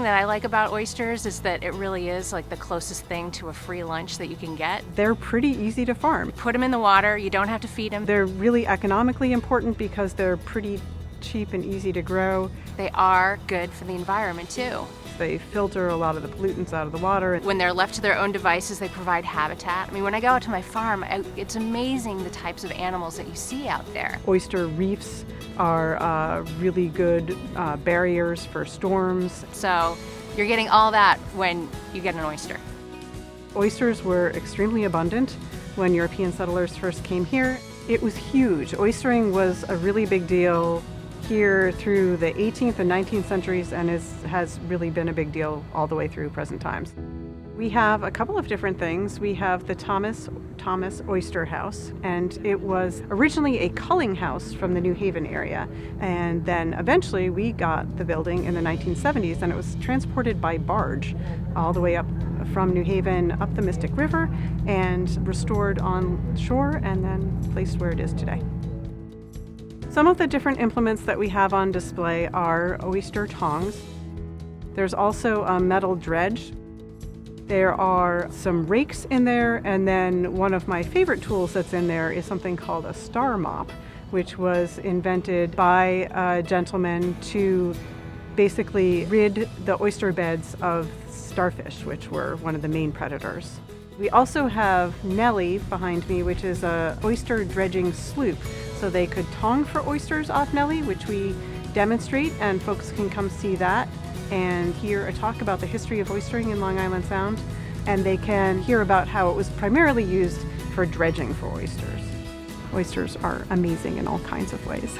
that I like about oysters is that it really is like the closest thing to a free lunch that you can get. They're pretty easy to farm. Put them in the water, you don't have to feed them. They're really economically important because they're pretty cheap and easy to grow. They are good for the environment too. They filter a lot of the pollutants out of the water. When they're left to their own devices, they provide habitat. I mean, when I go out to my farm, it's amazing the types of animals that you see out there. Oyster reefs are really good barriers for storms. So you're getting all that when you get an oyster. Oysters were extremely abundant when European settlers first came here. It was huge. Oystering was a really big deal here through the 18th and 19th centuries and has really been a big deal all the way through present times. We have a couple of different things. We have the Thomas Oyster House, and it was originally a culling house from the New Haven area. And then eventually we got the building in the 1970s, and it was transported by barge all the way up from New Haven up the Mystic River and restored on shore and then placed where it is today. Some of the different implements that we have on display are oyster tongs. There's also a metal dredge. There are some rakes in there, and then one of my favorite tools that's in there is something called a star mop, which was invented by a gentleman to basically rid the oyster beds of starfish, which were one of the main predators. We also have Nellie behind me, which is a oyster dredging sloop. So they could tong for oysters off Nellie, which we demonstrate, and folks can come see that and hear a talk about the history of oystering in Long Island Sound, and they can hear about how it was primarily used for dredging for oysters. Oysters are amazing in all kinds of ways.